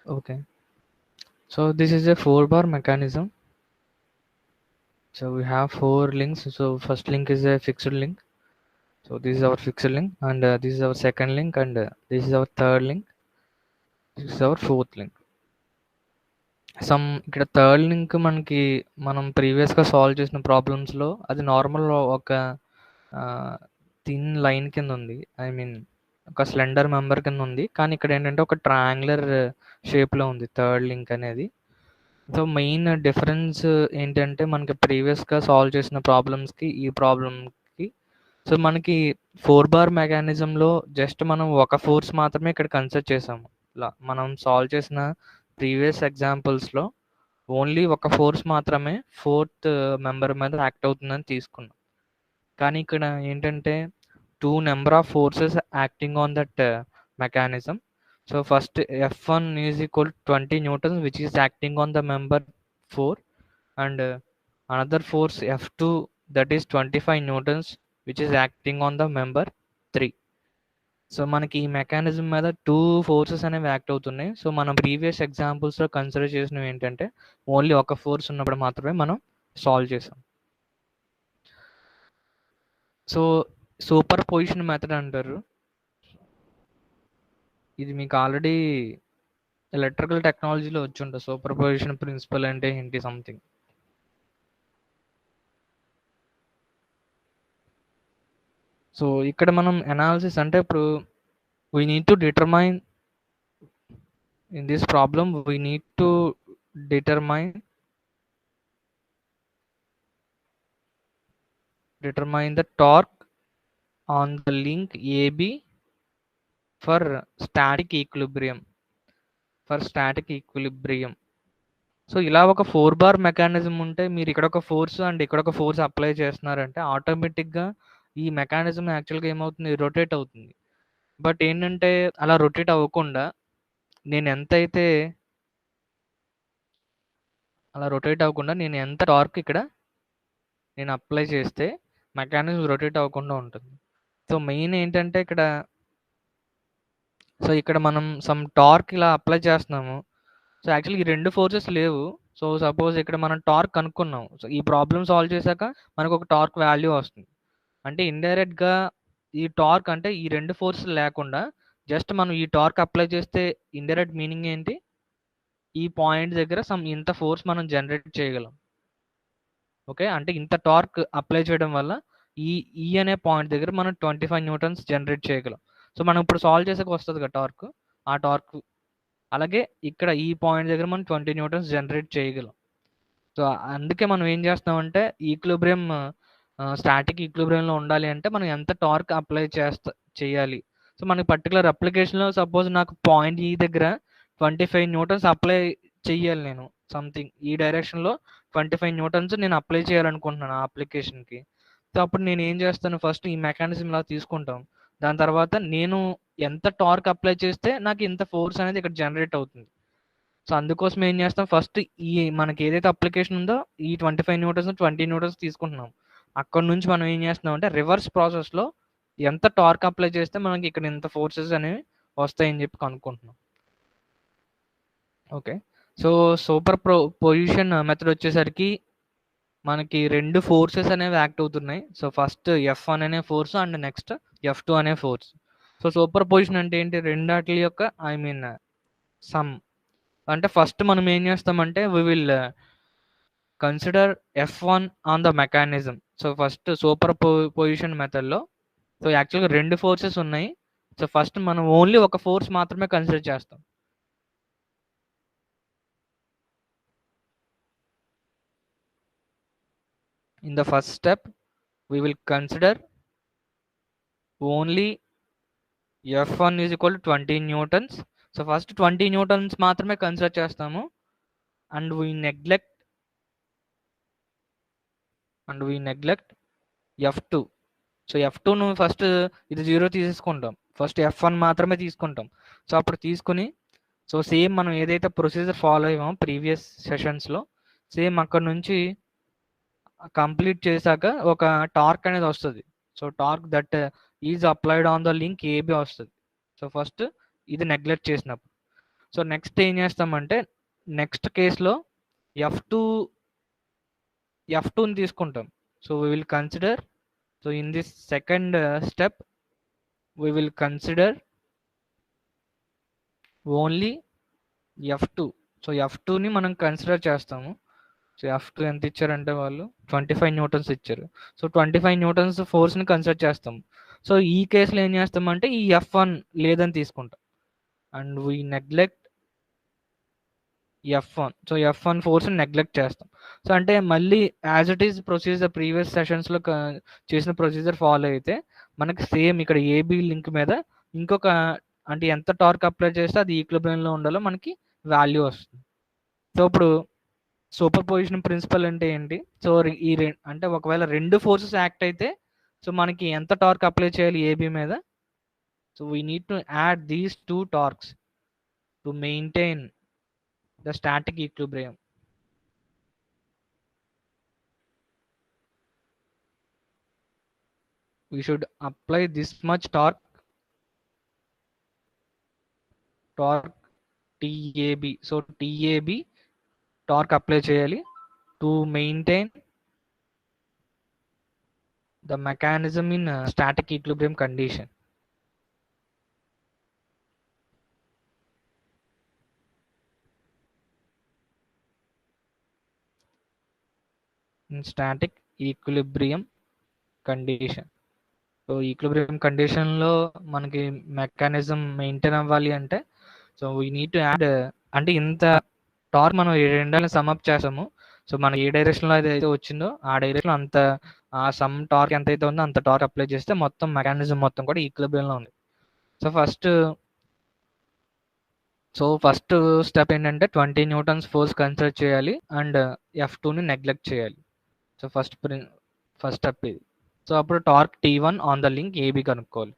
Okay. So this is a 4-bar mechanism. So we have 4 links. So first link is a fixed link. So this is our fixed link, and this is our second link, and this is our third link. This is our fourth link. ఇక్కడ third link మనం ప్రీవియస్గా solve చేసిన ప్రాబ్లమ్స్లో అది normal ఒక thin line కింద ఉంది. I mean ఒక slender member కింద ఉంది. కానీ ఇక్కడ ఏంటంటే ఒక ట్రయాంగులర్ షేప్లో ఉంది థర్డ్ లింక్ అనేది. సో మెయిన్ డిఫరెన్స్ ఏంటంటే మనకి ప్రీవియస్గా సాల్వ్ చేసిన ప్రాబ్లమ్స్కి ఈ ప్రాబ్లమ్కి, సో మనకి 4-బార్ మెకానిజంలో జస్ట్ మనం ఒక ఫోర్స్ మాత్రమే ఇక్కడ కన్సిడర్ చేసాము. మనం సాల్వ్ చేసిన ప్రీవియస్ ఎగ్జాంపుల్స్లో ఓన్లీ ఒక ఫోర్స్ మాత్రమే ఫోర్త్ మెంబర్ మీద యాక్ట్ అవుతుందని తీసుకున్నాం. కానీ ఇక్కడ ఏంటంటే 2 number of forces acting on that mechanism. So first F1 is equal 20 newtons which is acting on the member 4, and another force F2 that is 25 newtons which is acting on the member 3. So మనకి ఈ mechanism మీద 2 forces అనేవి act అవుతున్నాయి. So మనం previous ఎగ్జాంపుల్స్లో consider చేసినవి ఏంటంటే only ఒక force ఉన్నప్పుడు మాత్రమే మనం సాల్వ్ చేసాం. సో సూపర్ పొజిషన్ మెథడ్ అంటారు. ఇది మీకు ఆల్రెడీ ఎలక్ట్రికల్ టెక్నాలజీలో వచ్చి ఉంటుంది. సూపర్ పొజిషన్ ప్రిన్సిపల్ అంటే ఏంటి సంథింగ్. సో ఇక్కడ మనం అనాలిసిస్ అంటే ఇప్పుడు we need to determine in this problem we need to determine the torque on the link AB for static equilibrium. So ఇలా ఒక 4-బార్ మెకానిజం ఉంటే మీరు ఇక్కడ ఒక ఫోర్స్ అండ్ ఇక్కడ ఒక ఫోర్స్ అప్లై చేస్తున్నారంటే ఆటోమేటిక్గా ఈ మెకానిజం యాక్చువల్గా ఏమవుతుంది, రొటేట్ అవుతుంది. బట్ ఏంటంటే అలా రొటేట్ అవ్వకుండా నేను ఎంత టార్క్ ఇక్కడ నేను అప్లై చేస్తే మెకానిజం రొటేట్ అవ్వకుండా ఉంటుంది. సో మెయిన్ ఏంటంటే ఇక్కడ మనం సమ్ టార్క్ ఇలా అప్లై చేస్తున్నాము. సో యాక్చువల్లీ ఈ 2 ఫోర్సెస్ లేవు. సో సపోజ్ ఇక్కడ మనం టార్క్ కనుక్కున్నాం. సో ఈ ప్రాబ్లమ్ సాల్వ్ చేశాక మనకు ఒక టార్క్ వాల్యూ వస్తుంది. అంటే ఇండైరెక్ట్గా ఈ టార్క్ అంటే ఈ 2 ఫోర్సెస్ లేకుండా జస్ట్ మనం ఈ టార్క్ అప్లై చేస్తే ఇండైరెక్ట్ మీనింగ్ ఏంటి, ఈ పాయింట్ దగ్గర ఇంత ఫోర్స్ మనం జనరేట్ చేయగలం. ఓకే, అంటే ఇంత టార్క్ అప్లై చేయడం వల్ల ఈ అనే పాయింట్ దగ్గర మనం 25 న్యూటన్స్ జనరేట్ చేయగలం. సో మనం ఇప్పుడు సాల్వ్ చేసాక వస్తుంది కదా టార్క్, ఆ టార్క్ అలాగే ఇక్కడ ఈ పాయింట్ దగ్గర మనం 20 న్యూటన్స్ జనరేట్ చేయగలం. సో అందుకే మనం ఏం చేస్తామంటే ఈక్విలిబ్రియం స్టాటిక్ ఈక్విలిబ్రియంలో ఉండాలి అంటే మనం ఎంత టార్క్ అప్లై చేయాలి. సో మనకి పర్టికులర్ అప్లికేషన్లో సపోజ్ నాకు పాయింట్ ఈ దగ్గర 25 న్యూటన్స్ అప్లై చెయ్యాలి, నేను సంథింగ్ ఈ డైరెక్షన్లో 25 న్యూటన్స్ నేను అప్లై చేయాలనుకుంటున్నాను ఆ అప్లికేషన్కి. సో అప్పుడు నేను ఏం చేస్తాను, ఫస్ట్ ఈ మెకానిజం ఇలా తీసుకుంటాం. దాని తర్వాత నేను ఎంత టార్క్ అప్లై చేస్తే నాకు ఇంత ఫోర్స్ అనేది ఇక్కడ జనరేట్ అవుతుంది. సో అందుకోసం ఏం చేస్తాం, ఫస్ట్ ఈ మనకి ఏదైతే అప్లికేషన్ ఉందో ఈ 25 న్యూటన్స్ 20 న్యూటన్స్ తీసుకుంటున్నాం. అక్కడ నుంచి మనం ఏం చేస్తున్నాం అంటే రివర్స్ ప్రాసెస్లో ఎంత టార్క్ అప్లై చేస్తే మనకి ఇక్కడ ఇంత ఫోర్సెస్ అనేవి వస్తాయని చెప్పి కనుక్కుంటున్నాం. Okay, so superposition method వచ్చేసరికి మనకి 2 ఫోర్సెస్ అనేవి యాక్ట్ అవుతున్నాయి. సో ఫస్ట్ F1 అనే ఫోర్స్ అండ్ నెక్స్ట్ F2 అనే ఫోర్స్. సో సూపర్ పొజిషన్ అంటే ఏంటి, రెండాటి యొక్క ఐ మీన్ సమ్. అంటే ఫస్ట్ మనం ఏం చేస్తామంటే we will consider F1 on the mechanism. So first super position మెథడ్లో సో యాక్చువల్గా 2 ఫోర్సెస్ ఉన్నాయి. సో ఫస్ట్ మనం ఓన్లీ ఒక ఫోర్స్ మాత్రమే కన్సిడర్ చేస్తాం. In the first step we will consider only F1 is equal to 20 newtons. So first 20 newtons మాత్రమే consider చేస్తాము. And we neglect F2. So F2ను ఫస్ట్ ఇది 0 తీసేసుకుంటాం, ఫస్ట్ F1 మాత్రమే తీసుకుంటాం. సో అప్పుడు తీసుకుని సో సేమ్ మనం ఏదైతే ప్రొసీజర్ ఫాలో అయ్యామో ప్రీవియస్ సెషన్స్లో సేమ్ అక్కడ నుంచి కంప్లీట్ చేశాక ఒక టార్క్ అనేది వస్తుంది. So torque that is applied on the link AB వస్తుంది. సో ఫస్ట్ ఇది నెగ్లెక్ట్ చేసినప్పుడు సో నెక్స్ట్ ఏం చేస్తామంటే నెక్స్ట్ కేసులో F2 F2ని తీసుకుంటాం. So we will consider, so in this second step we will consider only F2. So F2ని మనం కన్సిడర్ చేస్తాము. సో F2 ఎంత ఇచ్చారంటే వాళ్ళు 25 న్యూటన్స్ ఇచ్చారు. సో 25 న్యూటన్స్ ఫోర్స్ని కన్సిడర్ చేస్తాం. సో ఈ కేసులో ఏం చేస్తామంటే ఈ F1 లేదని తీసుకుంటాం and we neglect F1. So F1 ఫోర్స్ని నెగ్లెక్ట్ చేస్తాం. సో అంటే మళ్ళీ as it is procedure previous సెషన్స్లో చేసిన ప్రొసీజర్ ఫాలో అయితే మనకి సేమ్ ఇక్కడ ఏబి లింక్ మీద ఇంకొక అంటే ఎంత టార్క్ అప్లై చేస్తే అది ఈక్విలిబ్రియంలో ఉండాలో మనకి వాల్యూ వస్తుంది. సో ఇప్పుడు సూపర్ పొజిషన్ ప్రిన్సిపల్ అంటే ఏంటి? సో ఈ అంటే ఒకవేళ రెండు ఫోర్సెస్ యాక్ట్ అయితే సో మనకి ఎంత టార్క్ అప్లై చేయాలి ఏబి మీద? So we need to add these two torques to maintain the static equilibrium. We should apply this much torque TAB. So TAB torque apply cheyali to maintain the mechanism in static equilibrium condition. In static equilibrium condition. So equilibrium కండిషన్లో మనకి mechanism maintain అవ్వాలి అంటే so we need to add అంటే ఇంత torque మనం రెండాలని sum up చేస్తాము. So మనం ఏ డైరెక్షన్లో అయితే వచ్చిందో ఆ డైరెక్షన్లో అంత ఆ సమ్ టార్క్ ఎంత అయితే ఉందో అంత టార్క్ అప్లై చేస్తే మొత్తం మెకానిజం మొత్తం కూడా ఈక్విలిబ్రియంలో ఉంది. సో ఫస్ట్ స్టెప్ ఏంటంటే 20 న్యూటన్స్ ఫోర్స్ కన్సిడర్ చేయాలి అండ్ F2ని నెగ్లెక్ట్ చేయాలి. సో ఫస్ట్ స్టెప్ ఇది. సో అప్పుడు torque T1 on the link AB కనుక్కోవాలి.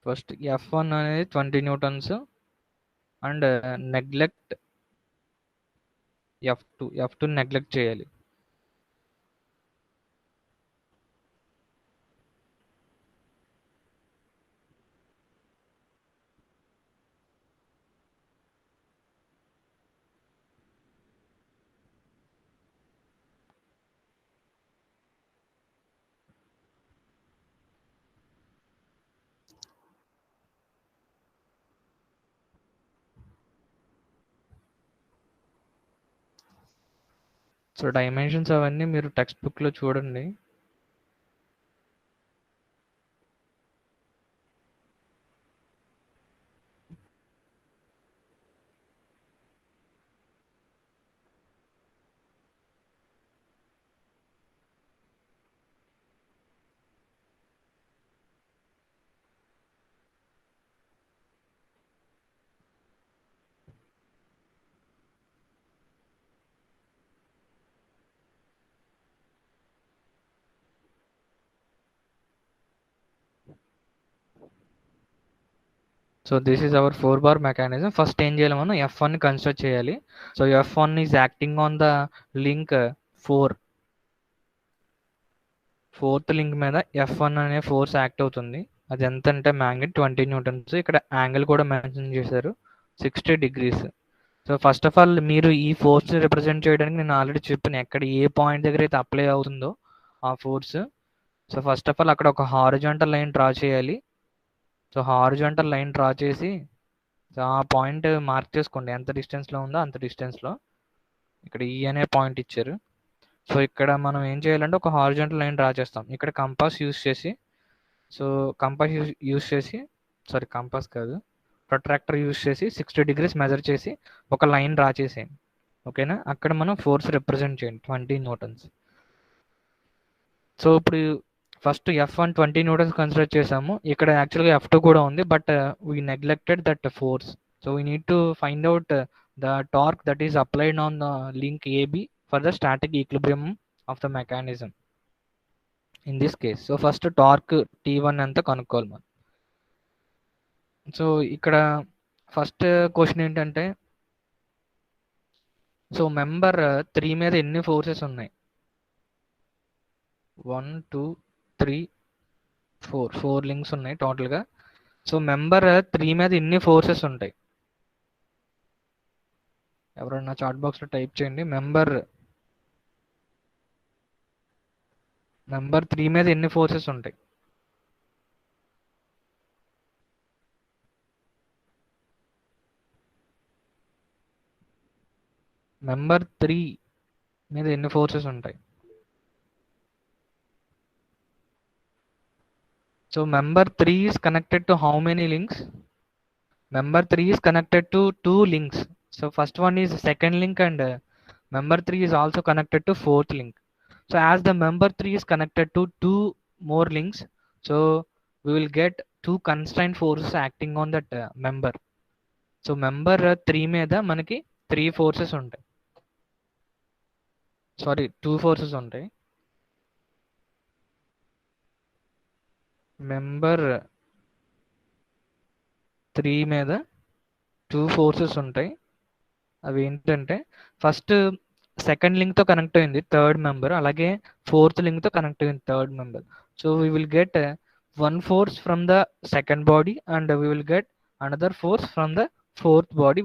ఫస్ట్ F1 అనేది 20 newtons and neglect F2 neglect చేయాలి. సో డైమెన్షన్స్ అవన్నీ మీరు టెక్స్ట్ బుక్లో చూడండి. So this is our 4 bar mechanism. First ఏం చేయాలి, మనం F1ని కన్సిడర్ చేయాలి. So F1 is acting on the link 4. Fourth link మీద F1 అనే ఫోర్స్ యాక్ట్ అవుతుంది. అది ఎంత అంటే మ్యాగ్నెట్ 20 న్యూటన్స్. ఇక్కడ యాంగిల్ కూడా మెన్షన్ చేశారు 60 degrees. So first of all మీరు ఈ ఫోర్స్ని రిప్రజెంట్ చేయడానికి నేను ఆల్రెడీ చెప్పాను ఎక్కడ ఏ పాయింట్ దగ్గర అయితే అప్లై అవుతుందో ఆ force. So first of all అక్కడ ఒక హారిజాంటల్ లైన్ డ్రా చేయాలి. సో హారిజాంటల్ లైన్ డ్రా చేసి సో ఆ పాయింట్ మార్క్ చేసుకోండి ఎంత డిస్టెన్స్లో ఉందో అంత డిస్టెన్స్లో. ఇక్కడ ఈ అనే పాయింట్ ఇచ్చారు. సో ఇక్కడ మనం ఏం చేయాలంటే ఒక హారిజాంటల్ లైన్ డ్రా చేస్తాం. ఇక్కడ కంపాస్ యూస్ చేసి కంపాస్ కాదు, ప్రొట్రాక్టర్ యూస్ చేసి 60 degrees మెజర్ చేసి ఒక లైన్ డ్రా చేసేయండి. ఓకేనా, అక్కడ మనం ఫోర్స్ రిప్రజెంట్ చేయండి 20 న్యూటన్స్. సో ఇప్పుడు ఫస్ట్ F1 20 న్యూటన్స్ కన్సిడర్ చేసాము. ఇక్కడ యాక్చువల్గా F2 కూడా ఉంది, but we neglected that force. So we need to find out the torque that is applied on the link AB for the static equilibrium of the mechanism in this case. So first torque T1 ఎంత కనుక్కోవాలి మనం. So ఇక్కడ first question ఏంటంటే, so member 3 మీద ఎన్ని forces ఉన్నాయి? 1 2 3 4 links ఉన్నాయి టోటల్గా. సో మెంబర్ 3 మీద ఇన్ని ఫోర్సెస్ ఉంటాయి. ఎవరన్నా చాట్ బాక్స్లో టైప్ చేయండి, మెంబర్ 3 మీద ఎన్ని ఫోర్సెస్ ఉంటాయి. మెంబర్ 3 మీద ఎన్ని ఫోర్సెస్ ఉంటాయి. So member 3 is connected to how many links? Member 3 is connected to two links. So first one is second link, and member 3 is also connected to fourth link. So as the member 3 is connected to two more links, so we will get two constraint forces acting on that member. So member 3 మీద మనకి 3 forces ఉంటాయి, sorry 2 forces ఉంటాయి. Member 3 మీద 2 forces ఉంటాయి. అవి ఏంటంటే first second లింక్తో connect అయింది third member, అలాగే ఫోర్త్ లింక్తో కనెక్ట్ అయింది third member. So we will get one force from the second body and we will get another force from the fourth body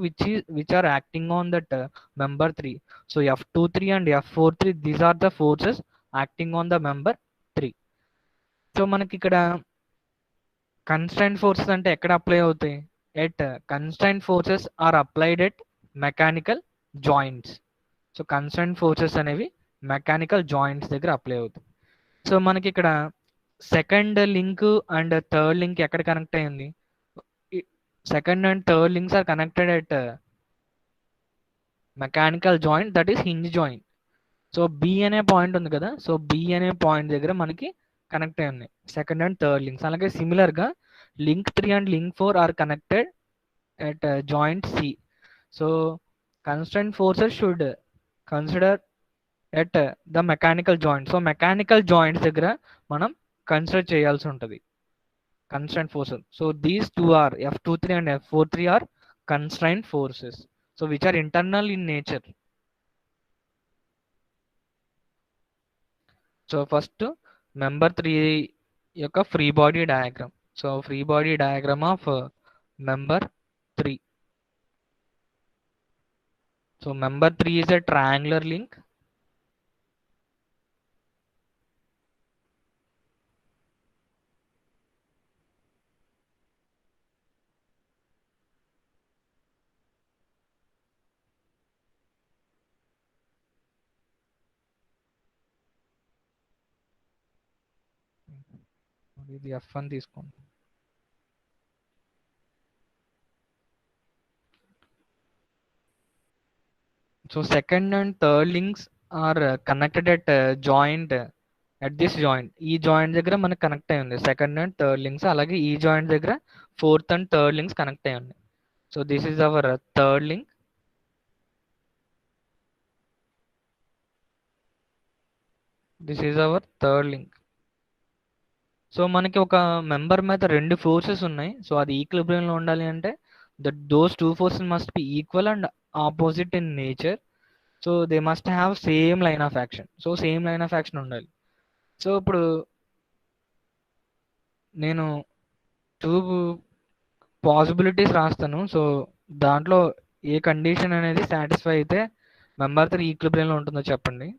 which are acting on that member 3. So F23 and F43, these are the forces acting on the member 3. So మనకి ఇక్కడ constant forces అంటే ఎక్కడ apply అవుతాయి? At constant forces are applied at mechanical joints. So constant forces అనేవి mechanical joints దగ్గర apply అవుతాయి. So మనకి ఇక్కడ second link and third link ఎక్కడ కనెక్ట్ అయ్యింది? Second and third links are connected at mechanical joint, that is hinge joint. So B అనే point ఉంది కదా, సో బి అనే పాయింట్ దగ్గర మనకి కనెక్ట్ అయి ఉన్నాయి సెకండ్ అండ్ థర్డ్ లింక్స్. అలాగే సిమిలర్గా link 3 and link 4 are connected at joint C. So constant forces should consider at the mechanical joint. So mechanical joints దగ్గర మనం కన్సిడర్ చేయాల్సి ఉంటుంది constant forces. So these two are F23 and F43 are constraint forces, so which are internal in nature. So first member 3 యొక్క free body diagram. So free body diagram of member 3. So member 3 is a triangular link. ఇది F1 తీసుకోండి. So second and third links are connected at joint, at this joint. ఈ joint దగ్గర మనకు connect అయి ఉంది second and third links, అలాగే ఈ joint దగ్గర fourth and third links connect అయి ఉన్నాయి. So this is hour third link, this is hour third link. So మనకి ఒక మెంబర్ మీద రెండు ఫోర్సెస్ ఉన్నాయి. సో అది ఈక్విలిబ్రియంలో ఉండాలి అంటే those two forces must be equal and opposite in nature. So they must have same line of action. So same line of action ఉండాలి. So ఇప్పుడు నేను టూ పాసిబిలిటీస్ రాస్తాను. సో దాంట్లో ఏ కండిషన్ అనేది సాటిస్ఫై అయితే మెంబర్ 3 ఈక్విలిబ్రియంలో ఉంటుందో చెప్పండి.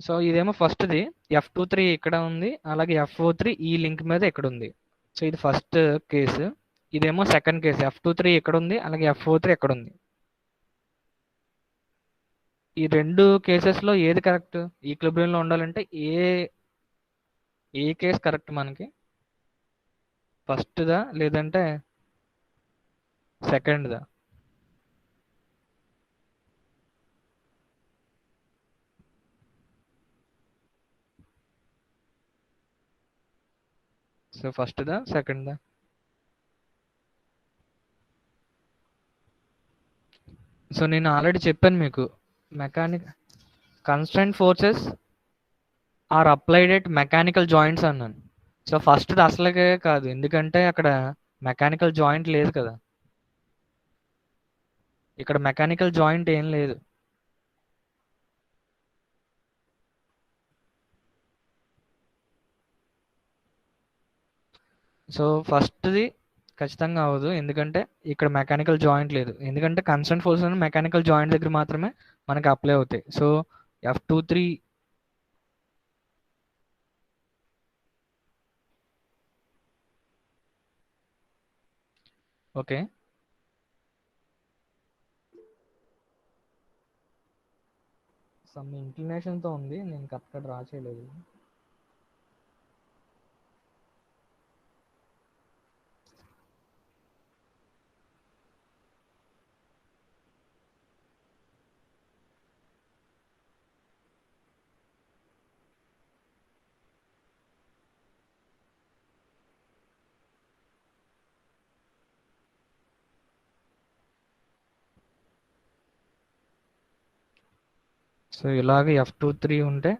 సో ఇదేమో ఫస్ట్ది, F23 ఇక్కడ ఉంది, అలాగే F43 ఈ లింక్ మీద ఇక్కడ ఉంది. సో ఇది ఫస్ట్ కేసు. ఇదేమో సెకండ్ కేసు, F23 ఇక్కడ ఉంది, అలాగే F43 ఎక్కడ ఉంది. ఈ రెండు కేసెస్లో ఏది కరెక్ట్? ఈక్విలిబ్రియంలో ఉండాలంటే ఏ కేస్ కరెక్ట్ మనకి? ఫస్ట్దా లేదంటే సెకండ్దా? సో ఫస్ట్దా సెకండ్దా? సో నేను ఆల్రెడీ చెప్పాను మీకు, mechanic constraint forces are applied at mechanical joints అన్నాను. సో ఫస్ట్ అసలుకే కాదు, ఎందుకంటే అక్కడ మెకానికల్ జాయింట్ లేదు కదా, ఇక్కడ మెకానికల్ జాయింట్ ఏం లేదు. సో ఫస్ట్ది ఖచ్చితంగా అవ్వదు, ఎందుకంటే ఇక్కడ మెకానికల్ జాయింట్ లేదు. ఎందుకంటే కన్స్టెంట్ ఫోర్స్ అని మెకానికల్ జాయింట్ దగ్గర మాత్రమే మనకి అప్లై అవుతాయి. So F23 okay. సమ్ ఇంక్లినేషన్తో ఉంది, నేను కరెక్ట్గా డ్రా చేయలేదు. సో ఇలాగ F23 ఉంటే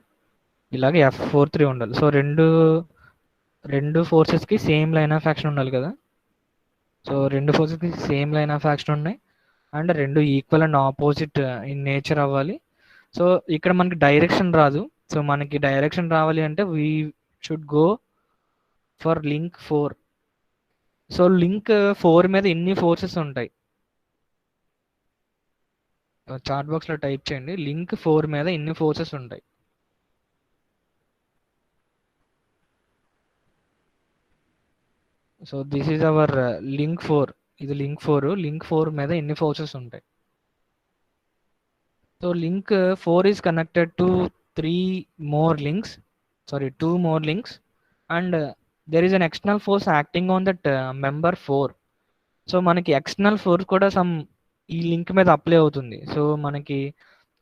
ఇలాగ F43 ఉండాలి. సో రెండు ఫోర్సెస్కి సేమ్ లైన్ ఆఫ్ యాక్షన్ ఉండాలి కదా. సో రెండు ఫోర్సెస్కి సేమ్ లైన్ ఆఫ్ యాక్షన్ ఉన్నాయి, అండ్ రెండు equal and opposite in nature అవ్వాలి. సో ఇక్కడ మనకి డైరెక్షన్ రాదు. సో మనకి డైరెక్షన్ రావాలి అంటే we should go for link 4. So link 4 మీద ఎన్ని ఫోర్సెస్ ఉంటాయి, చార్ట్ బాక్స్లో టైప్ చేయండి, లింక్ 4 మీద ఎన్ని ఫోర్సెస్ ఉంటాయి. So this is hour link 4, ఇది లింక్ 4. లింక్ 4 మీద ఎన్ని ఫోర్సెస్ ఉంటాయి. So link 4 is connected to 2 more links, and there is an external force acting on that member 4. So మనకి ఎక్స్టర్నల్ ఫోర్స్ కూడా సమ్ ఈ లింక్ మీద apply అవుతుంది. So మనకి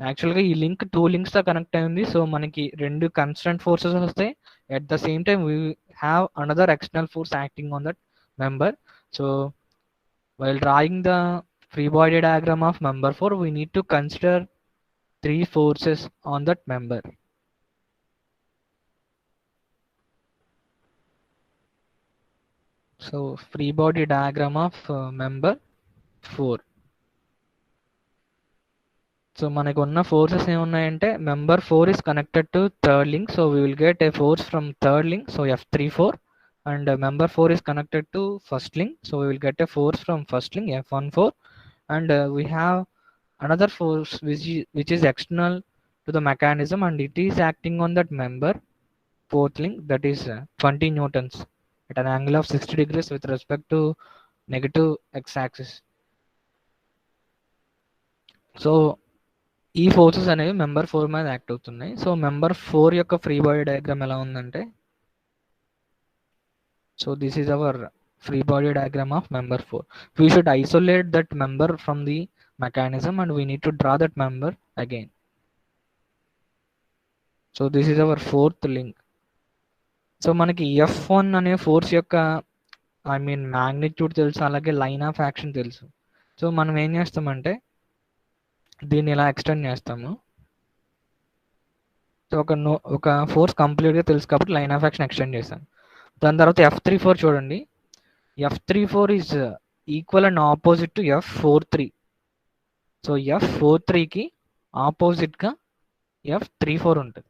యాక్చువల్గా ఈ లింక్ 2 లింక్స్తో కనెక్ట్ అయింది. సో మనకి రెండు కన్స్టెంట్ ఫోర్సెస్ వస్తాయి, at the same time we have another external force acting on that member. So while drawing the free body diagram of member 4, we need to consider 3 forces on that member. So free body diagram of member 4. So మనకు ఉన్న forces ఏమున్నాయంటే member 4 is connected to third link, so we will get a force from third link, so F34, and member 4 is connected to first link, so we will get a force from first link F14, and we have another force which is external to the mechanism, and it is acting on that member fourth link, that is 20 newtons at an angle of 60 degrees with respect to negative x-axis. So ఈ forces అనేవి member 4 మీద act అవుతున్నాయి. So member 4 యొక్క free body diagram ఎలా ఉందంటే, so this is hour free body diagram of member 4. We should isolate that member from the mechanism, and we need to draw that member again. So this is our fourth link. So మనకి F1 అనే force యొక్క magnitude తెలుసు, అలాగే line of action తెలుసు. So మనం ఏం చేస్తామంటే దీన్ని ఇలా ఎక్స్టెండ్ చేస్తాము. సో ఒక ఫోర్స్ కంప్లీట్గా తెలుసు కాబట్టి లైన్ ఆఫ్ యాక్షన్ ఎక్స్టెండ్ చేస్తాను. దాని తర్వాత F34 చూడండి, F34 is equal and opposite to F43. So F43కి ఆపోజిట్గా F34 ఉంటుంది.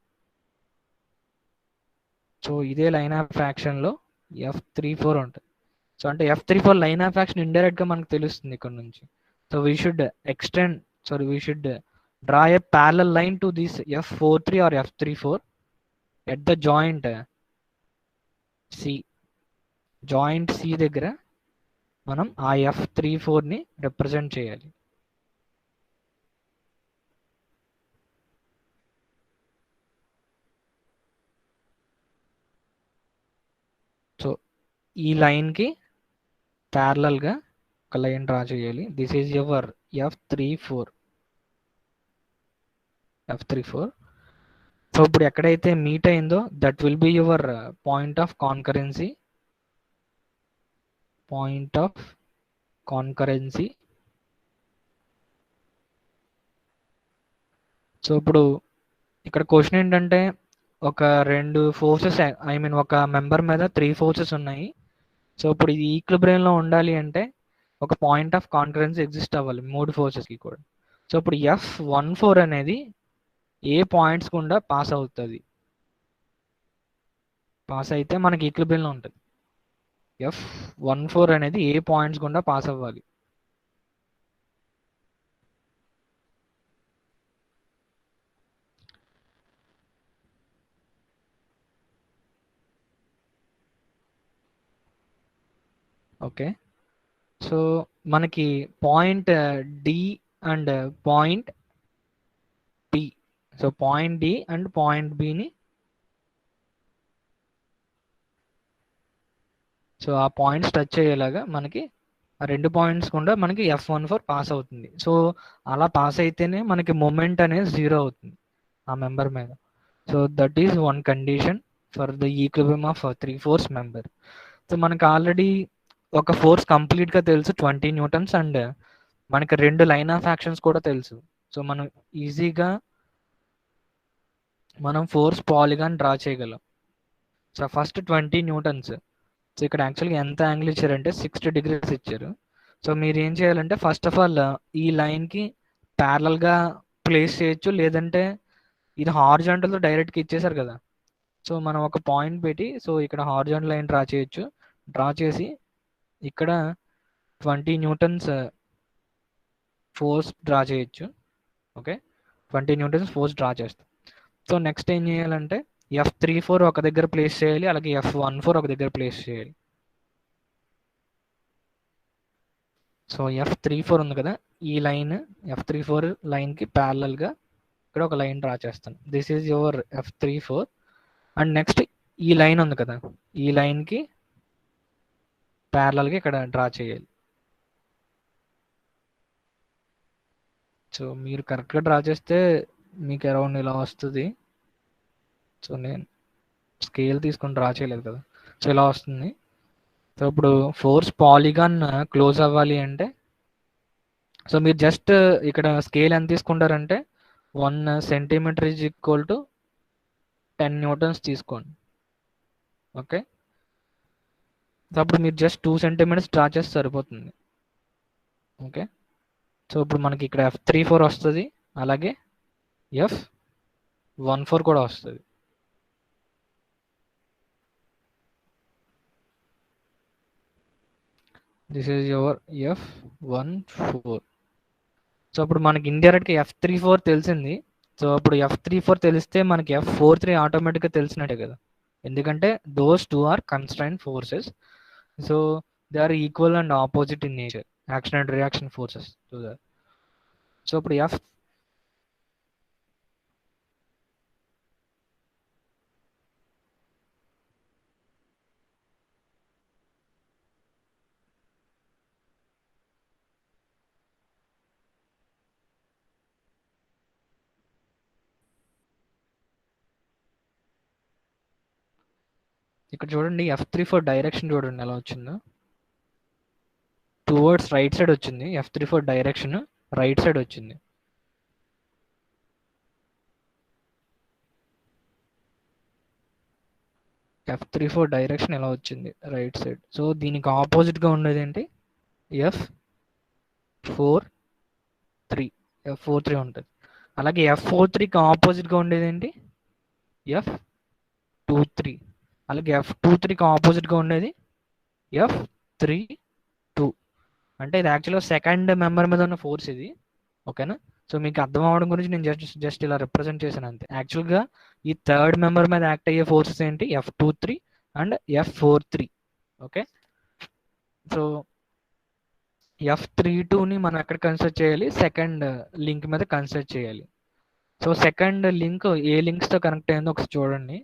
సో ఇదే లైన్ ఆఫ్ యాక్షన్లో F34 ఉంటుంది. సో అంటే F34 లైన్ ఆఫ్ యాక్షన్ ఇండైరెక్ట్గా మనకు తెలుస్తుంది ఇక్కడ నుంచి. So we should we should draw a parallel line to this F43 or F34 at the joint C దగ్గర మనం ఆ F34ని రిప్రజెంట్ చేయాలి. సో ఈ లైన్కి ప్యారలల్గా ఒక లైన్ డ్రా చేయాలి. This is your F34. So ఇప్పుడు ఎక్కడైతే మీట్ అయిందో that will be your point of concurrency. So ఇప్పుడు ఇక్కడ క్వశ్చన్ ఏంటంటే ఒక 2 ఫోర్సెస్ ఐ మీన్ ఒక మెంబర్ మీద 3 ఫోర్సెస్ ఉన్నాయి. సో ఇప్పుడు ఇది ఈక్విలిబ్రియంలో ఉండాలి అంటే ఒక పాయింట్ ఆఫ్ కాన్కరెన్స్ ఎగ్జిస్ట్ అవ్వాలి 3 ఫోర్సెస్కి కూడా. సో ఇప్పుడు F14 అనేది ఏ పాయింట్స్ గుండా పాస్ అవుతుంది, పాస్ అయితే మనకి ఈక్విలిబ్రియంలో ఉంటుంది. F14 అనేది ఏ పాయింట్స్ గుండా పాస్ అవ్వాలి. ఓకే, సో మనకి point D and point P, so point D and point బిని, సో ఆ పాయింట్స్ టచ్ అయ్యేలాగా మనకి ఆ 2 పాయింట్స్ కూడా మనకి F14 పాస్ అవుతుంది. సో అలా పాస్ అయితేనే మనకి మూమెంట్ అనేది 0 అవుతుంది ఆ మెంబర్ మీద. So that is one condition for the equilibrium of 3 force member. So మనకి ఆల్రెడీ ఒక ఫోర్స్ కంప్లీట్గా తెలుసు 20 న్యూటన్స్, అండ్ మనకి 2 లైన్ ఆఫ్ యాక్షన్స్ కూడా తెలుసు. సో మనం ఈజీగా మనం ఫోర్స్ పాలిగాన్ డ్రా చేయగలం. So first 20 newtons. సో ఇక్కడ యాక్చువల్గా ఎంత యాంగిల్ ఇచ్చారంటే 60 degrees ఇచ్చారు. సో మీరు ఏం చేయాలంటే ఫస్ట్ ఆఫ్ ఆల్ ఈ లైన్కి ప్యారలల్గా ప్లేస్ చేయొచ్చు, లేదంటే ఇది హారిజాంటల్తో డైరెక్ట్గా ఇచ్చేసారు కదా. సో మనం ఒక పాయింట్ పెట్టి సో ఇక్కడ హారిజాంటల్ లైన్ డ్రా చేయొచ్చు. డ్రా చేసి ఇక్కడ 20 న్యూటన్స్ ఫోర్స్ డ్రా చేయొచ్చు. ఓకే, 20 న్యూటన్స్ ఫోర్స్ డ్రా చేస్తాం. సో నెక్స్ట్ ఏం చేయాలంటే F34 ఒక దగ్గర ప్లేస్ చేయాలి, అలాగే F14 ఒక దగ్గర ప్లేస్ చేయాలి. సో F34 ఉంది కదా, ఈ లైన్ F34 లైన్కి ప్యారలల్గా ఇక్కడ ఒక లైన్ డ్రా చేస్తాను. This is your F34. And next ఈ లైన్ ఉంది కదా, ఈ లైన్కి ప్యారలల్గా ఇక్కడ డ్రా చేయాలి. సో మీరు కరెక్ట్గా డ్రా చేస్తే మీకు అరౌండ్ ఇలా వస్తుంది. సో నేను స్కేల్ తీసుకొని డ్రా చేయలేదు కదా, సో ఇలా వస్తుంది. సో ఇప్పుడు ఫోర్స్ పాలిగాన్ క్లోజ్ అవ్వాలి అంటే సో మీరు జస్ట్ ఇక్కడ స్కేల్ ఎంత తీసుకుంటారంటే 1 centimetre is equal to 10 newtons తీసుకోండి. ఓకే, సో అప్పుడు మీరు జస్ట్ 2 సెంటీమీటర్స్ డ్రా చేస్తే సరిపోతుంది. ఓకే, సో ఇప్పుడు మనకి ఇక్కడ F34 వస్తుంది, అలాగే F14 కూడా వస్తుంది. This is your F14. So అప్పుడు మనకి ఇండైరెక్ట్గా F34 తెలిసింది. సో అప్పుడు F34 తెలిస్తే మనకి F43 ఆటోమేటిక్గా తెలిసినట్టే కదా, ఎందుకంటే those 2 are constrained forces. So they are equal and opposite in nature, action and reaction forces. So ఇప్పుడు ఇక్కడ చూడండి F34 డైరెక్షన్ చూడండి ఎలా వచ్చిందో, టువర్డ్స్ రైట్ సైడ్ వచ్చింది. F34 డైరెక్షన్ రైట్ సైడ్ వచ్చింది. F34 డైరెక్షన్ ఎలా వచ్చింది, రైట్ సైడ్. సో దీనికి ఆపోజిట్గా ఉండేది ఏంటి, F43 ఉంటుంది. అలాగే F43కి ఆపోజిట్గా ఉండేది ఏంటి, F23. అలాగే F23కి ఆపోజిట్గా ఉండేది F32. అంటే ఇది యాక్చువల్గా సెకండ్ మెంబర్ మీద ఉన్న ఫోర్స్ ఇది. ఓకేనా, సో మీకు అర్థం అవ్వడం గురించి నేను జస్ట్ ఇలా రిప్రజెంట్ చేశాను అంతే. యాక్చువల్గా ఈ థర్డ్ మెంబర్ మీద యాక్ట్ అయ్యే ఫోర్సెస్ ఏంటి, F23 and F43. Okay, so F32ని మనం ఎక్కడ కన్సిడర్ చేయాలి, సెకండ్ లింక్ మీద కన్సిడర్ చేయాలి. సో సెకండ్ లింక్ ఏ లింక్స్తో కనెక్ట్ అయిందో ఒకసారి చూడండి.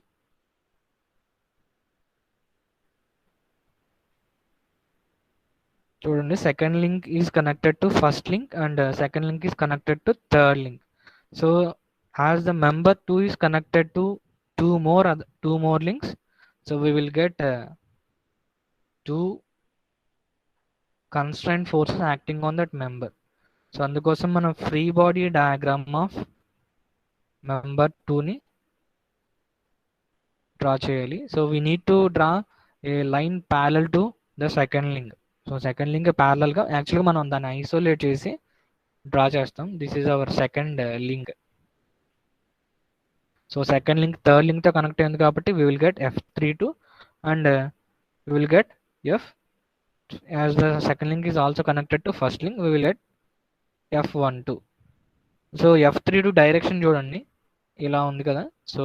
చూడండి, second link is connected to first link and second link is connected to third link. So as the member 2 is connected to two more links, so we will get two constraint forces acting on that member. So అందుకోసం మనం free body diagram of member 2ని draw చేయాలి. So we need to draw a line parallel to the second link. So second link ప్యారలల్గా యాక్చువల్గా మనం దాన్ని isolate చేసి draw చేస్తాం. This is our second link. So second link third లింక్తో connect అయింది కాబట్టి we will get F32 and we will get F, as the second link is also connected to first link, we will get F12. So F32 direction చూడండి ఇలా ఉంది కదా. So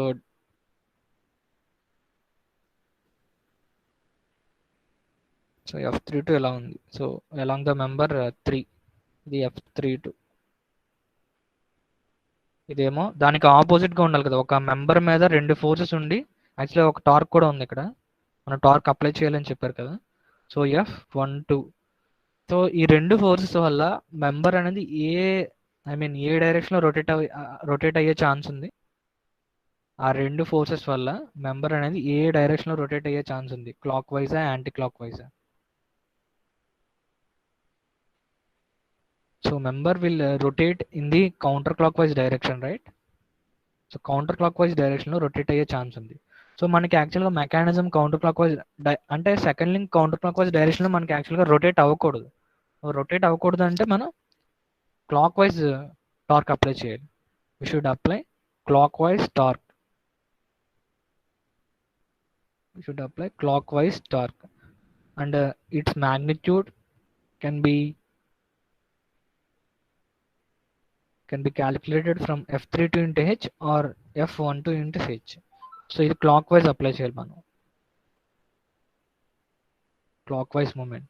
F32 ఎలా ఉంది. So along the member 3 ఇది F32. ఇదేమో దానికి ఆపోజిట్గా ఉండాలి కదా. ఒక మెంబర్ మీద 2 ఫోర్సెస్ ఉండి యాక్చువల్లీ ఒక టార్క్ కూడా ఉంది ఇక్కడ. మనం టార్క్ అప్లై చేయాలని చెప్పారు కదా. So F12. సో ఈ 2 ఫోర్సెస్ వల్ల మెంబర్ అనేది ఏ డైరెక్షన్లో రొటేట్ అయ్యే ఛాన్స్ ఉంది. ఆ 2 ఫోర్సెస్ వల్ల మెంబర్ అనేది ఏ డైరెక్షన్లో రొటేట్ అయ్యే ఛాన్స్ ఉంది, క్లాక్ వైజా యాంటీ క్లాక్ వైజా. So member will rotate in the counterclockwise direction, right? So counterclockwise direction లో రొటేట్ అయ్యే ఛాన్స్ ఉంది. సో మనకి యాక్చువల్గా మెకానిజం కౌంటర్ అంటే second link counter clock direction లో మనకి యాక్చువల్గా రొటేట్ అవ్వకూడదు. రొటేట్ అవ్వకూడదు అంటే మనం క్లాక్ వైజ్ టార్క్ అప్లై చేయాలి. We should apply clockwise torque. And its magnitude can be calculated from F32 into H or F12 into H. So ఇది clockwise apply చేయాలి మనం, clockwise moment.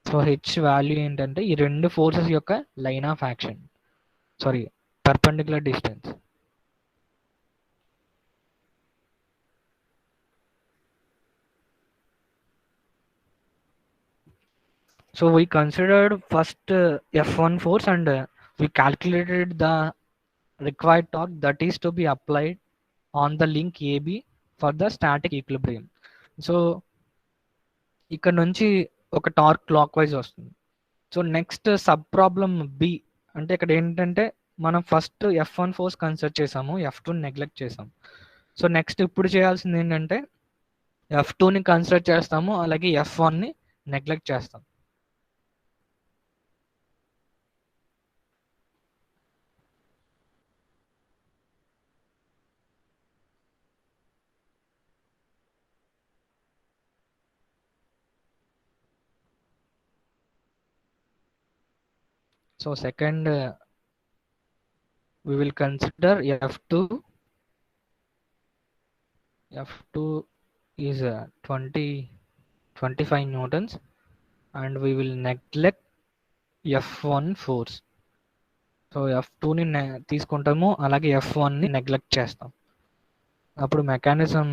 So H value ఏంటంటే ఈ 2 forces యొక్క line of action, perpendicular distance. So we considered first F1 force and we calculated the required torque that is to be applied on the link AB for the static equilibrium. So ఇక్కడ నుంచి ఒక torque clockwise వస్తుంది. So next sub problem B అంటే ఇక్కడ ఏంటంటే మనం first F1 force consider చేసాము, F2ని నెగ్లెక్ట్ చేసాము. సో నెక్స్ట్ ఇప్పుడు చేయాల్సింది ఏంటంటే F2ని కన్సిడర్ చేస్తాము, అలాగే F1ని నెగ్లెక్ట్ చేస్తాం. So second we will consider F2 is 25 newtons and we will neglect F1 force. So F2ని తీసుకుంటాము, అలాగే F1ని నెగ్లెక్ట్ చేస్తాం. అప్పుడు మెకానిజం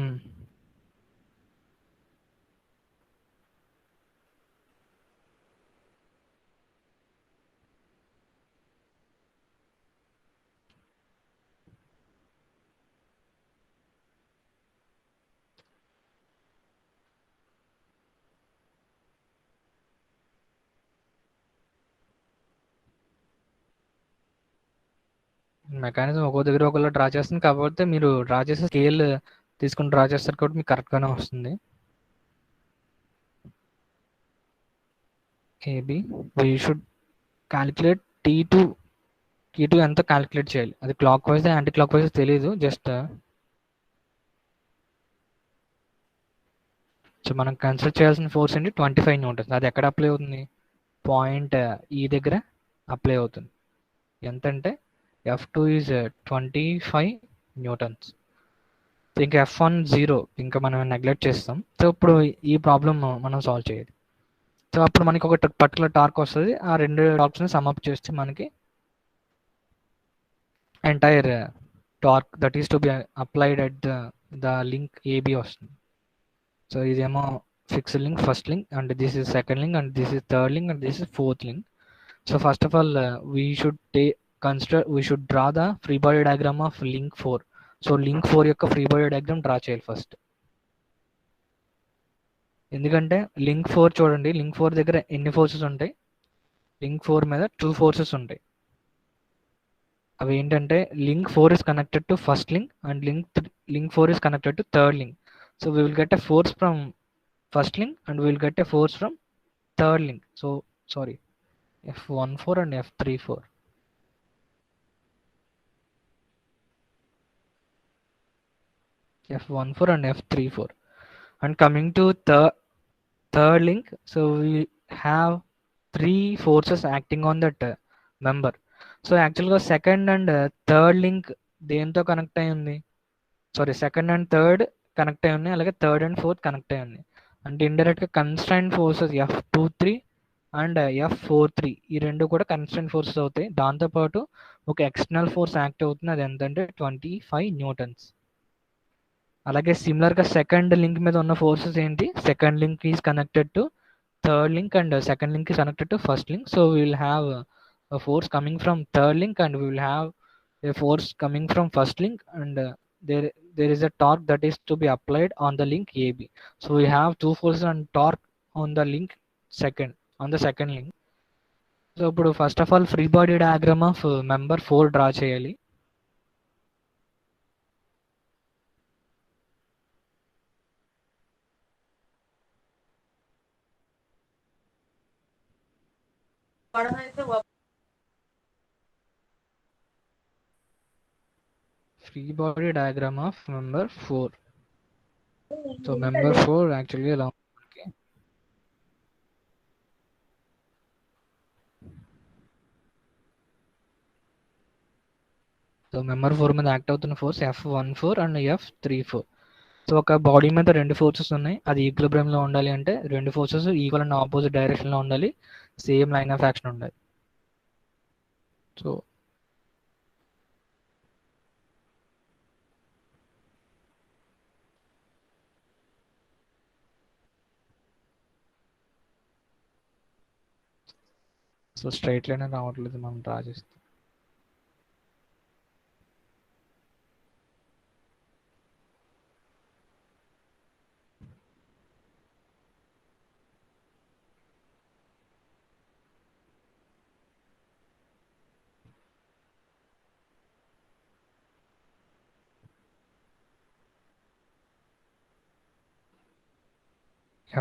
ఒక్కో దగ్గర ఒకలా డ్రా చేస్తుంది. కాకపోతే మీరు డ్రా చేసే స్కేల్ తీసుకుని డ్రా చేస్తారు కాబట్టి మీకు కరెక్ట్గానే వస్తుంది. KB we should calculate T2 ఎంత క్యాలిక్యులేట్ చేయాలి, అది clock wise anti clock wise తెలియదు. జస్ట్ సో మనం కన్సిడర్ చేయాల్సిన ఫోర్స్ ఏంటి 25 న్యూటన్స్. అది ఎక్కడ అప్లై అవుతుంది, పాయింట్ ఈ దగ్గర అప్లై అవుతుంది. ఎంతంటే F2 ఈజ్ 25 న్యూటన్స్. ఇంకా F1 0, ఇంకా మనం నెగ్లెక్ట్ చేస్తాం. సో ఇప్పుడు ఈ ప్రాబ్లమ్ మనం సాల్వ్ చేయాలి. సో అప్పుడు మనకి ఒక పర్టికులర్ టార్క్ వస్తుంది. ఆ 2 టార్క్స్ని సమ్అప్ చేస్తే మనకి entire torque that is to be applied at the link AB వస్తుంది. సో ఇదేమో fixed link first link, and this is second link, and this is third link, and this is fourth link. So first of all we should draw the free body diagram of link 4. So link 4 యొక్క free body diagram draw చేయాలి first. ఎందుకంటే link 4 చూడండి, link 4 దగ్గర ఎన్ని forces ఉంటాయి, link 4 మీద 2 forces ఉంటాయి. అవి ఏంటంటే link 4 is connected to first link and link 4 is connected to third link. So we will get a force from first link and we will get a force from third link. So sorry, F14 and F34. F14 and F34. And coming to the third link, so we have three forces acting on that member. So యాక్చువల్గా second and third link దేంతో connect అయి ఉంది, sorry second and third connect అయి ఉన్నాయి, అలాగే third and fourth connect అయి ఉంది. అంటే ఇండైరెక్ట్గా constraint forces F23 and F43 ఈ రెండు కూడా కన్స్ట్రైన్ ఫోర్సెస్ అవుతాయి. దాంతోపాటు ఒక ఎక్స్టర్నల్ ఫోర్స్ యాక్ట్ అవుతుంది, అది ఎంతంటే 25 న్యూటన్స్. అలాగే సిమిలర్గా సెకండ్ లింక్ మీద ఉన్న ఫోర్సెస్ ఏంటి, second link is connected to third link and second link is connected to first link, so we will have a force coming from third link and we will have a force coming from first link, and there is a torque that is to be applied on the link AB. So we have two forces and torque on the link second on the second link. So ఇప్పుడు first of all free body diagram of member 4 draw చేయాలి. Free body diagram of member 4. So member 4 actually ఎలా ఉంది, so member 4 మీద act అవుతున్న force F14 and F34. So ఒక బాడీ మీద రెండు ఫోర్సెస్ ఉన్నాయి, అది ఈక్విలిబ్రియంలో ఉండాలి అంటే రెండు ఫోర్సెస్ ఈక్వల్ అండ్ ఆపోజిట్ డైరెక్షన్లో ఉండాలి, సేమ్ లైన్ ఆఫ్ యాక్షన్ ఉండాలి. సో సో స్ట్రైట్ లైన్ రావట్లేదు, మనం డ్రా చేస్తాం.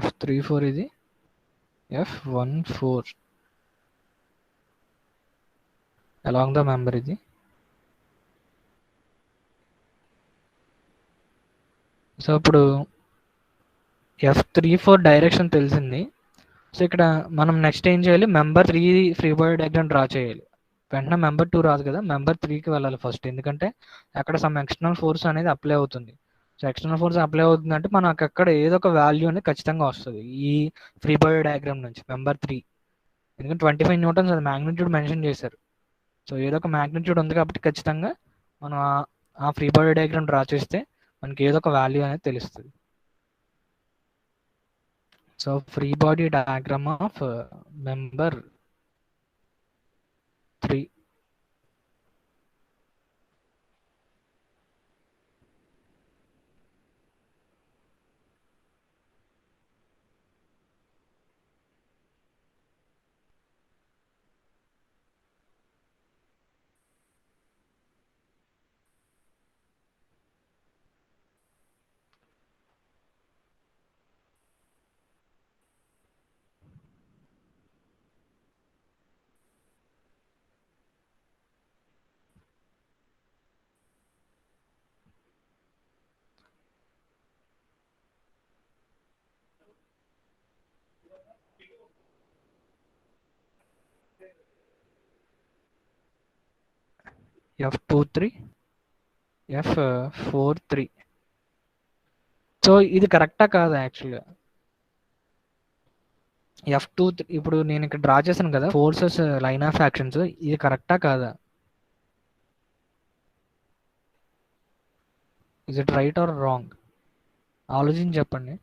F34 ఇది, F14 అలాంగ్ ద మెంబర్ ఇది. సో ఇప్పుడు F34 డైరెక్షన్ తెలిసింది. సో ఇక్కడ మనం నెక్స్ట్ ఏం చేయాలి, member 3 free body diagram draw చేయాలి. వెంటనే మెంబర్ 2 రాదు కదా, మెంబర్ 3కి వెళ్ళాలి ఫస్ట్, ఎందుకంటే అక్కడ సమ్ ఎక్స్టర్నల్ ఫోర్స్ అనేది అప్లై అవుతుంది. సో ఎక్స్టర్నల్ ఫోర్స్ అప్లై అవుతుందంటే మనకు అక్కడ ఏదో ఒక వాల్యూ అనేది ఖచ్చితంగా వస్తుంది ఈ ఫ్రీ బాడీ డయాగ్రామ్ నుంచి మెంబర్ 3, ఎందుకంటే 25 న్యూటన్స్ అది మ్యాగ్నిట్యూడ్ మెన్షన్ చేశారు. సో ఏదో ఒక మ్యాగ్నిట్యూడ్ ఉంది కాబట్టి ఖచ్చితంగా మనం ఆ ఫ్రీ బాడీ డయాగ్రామ్ డ్రా చేస్తే మనకి ఏదో ఒక వాల్యూ అనేది తెలుస్తుంది. So free body diagram of member 3. F23 F43. So ఇది కరెక్టా కాదా యాక్చువల్గా, F23 ఇప్పుడు నేను ఇక్కడ డ్రా చేశాను కదా ఫోర్సెస్ లైన్ ఆఫ్ యాక్షన్స్, ఇది కరెక్టా కాదా, is it right are wrong, ఆలోచించి చెప్పండి.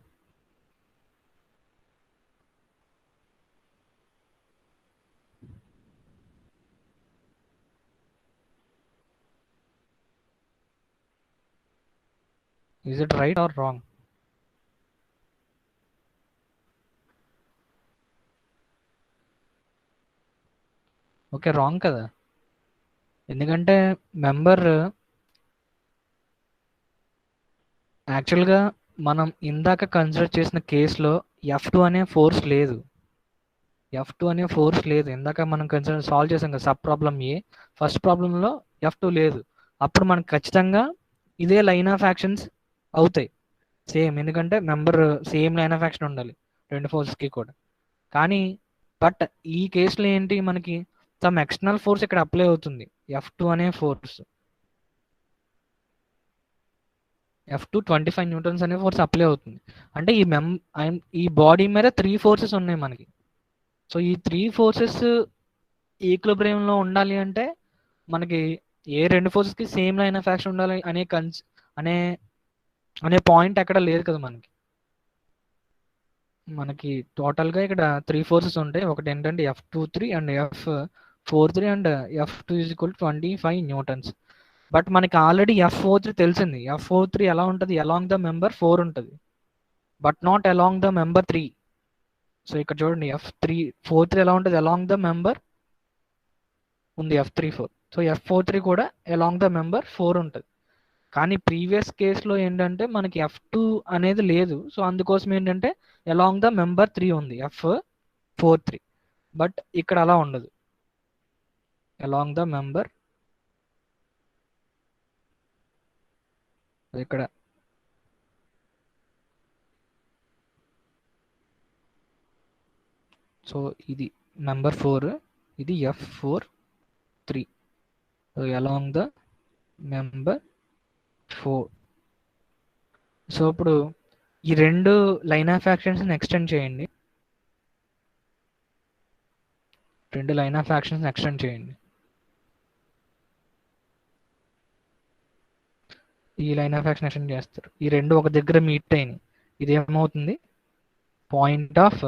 Is it right are wrong? Okay wrong కదా. ఎందుకంటే మెంబర్ యాక్చువల్గా మనం ఇందాక కన్సిడర్ చేసిన కేసులో F2 అనే ఫోర్స్ లేదు. F2 అనే ఫోర్స్ లేదు. ఇందాక మనం కన్సిడర్ సాల్వ్ చేసాం కదా సబ్ ప్రాబ్లం ఏ. ఫస్ట్ ప్రాబ్లంలో F2 లేదు. అప్పుడు మనకు ఖచ్చితంగా ఇదే లైన్ ఆఫ్ యాక్షన్స్ అవుతాయి సేమ్. ఎందుకంటే member same line of action ఉండాలి రెండు ఫోర్స్కి కూడా. కానీ బట్ ఈ కేసులో ఏంటి, మనకి సమ్ ఎక్స్టర్నల్ ఫోర్స్ ఇక్కడ అప్లై అవుతుంది. F2 అనే ఫోర్స్, F2 25 న్యూటన్స్ అనే ఫోర్స్ అప్లై అవుతుంది. అంటే ఈ బాడీ మీద 3 ఫోర్సెస్ ఉన్నాయి మనకి. సో ఈ 3 ఫోర్సెస్ ఈక్విలిబ్రియంలో ఉండాలి అంటే మనకి ఏ రెండు ఫోర్సెస్కి సేమ్ లైన్ ఆఫ్ యాక్షన్ ఉండాలి అనే అనే పాయింట్ ఎక్కడ లేదు కదా మనకి. మనకి టోటల్గా ఇక్కడ 3 ఫోర్సెస్ ఉంటాయి. ఒకటి ఏంటంటే F23 and F43 and F2 25 newtons. But మనకి ఆల్రెడీ F43 తెలిసింది. F43 ఎలా ఉంటుంది, అలాంగ్ ద మెంబర్ 4 ఉంటుంది, but not along the member 3. So ఇక్కడ చూడండి F43 ఎలా ఉంటుంది, అలాంగ్ ద మెంబర్ ఉంది F34. సో F43 కూడా అలాంగ్ ద మెంబర్ 4 ఉంటుంది. కానీ ప్రీవియస్ కేసులో ఏంటంటే మనకి F2 అనేది లేదు. సో అందుకోసం ఏంటంటే అలాంగ్ ద మెంబర్ 3 ఉంది F43. బట్ ఇక్కడ అలా ఉండదు, అలాంగ్ ద మెంబర్ ఇక్కడ సో ఇది మెంబర్ 4, ఇది F43. So along the member 4. So ఇప్పుడు ఈ రెండు లైన్ ఆఫ్ యాక్షన్స్ ఎక్స్టెండ్ చేయండి. రెండు లైన్ ఆఫ్ యాక్షన్స్ ఎక్స్టెండ్ చేయండి. ఈ లైన్ ఆఫ్ యాక్షన్ ఎక్స్టెండ్ చేస్తారు. ఈ రెండు ఒక దగ్గర మీట్ అయినాయి. ఇది ఏమవుతుంది, point of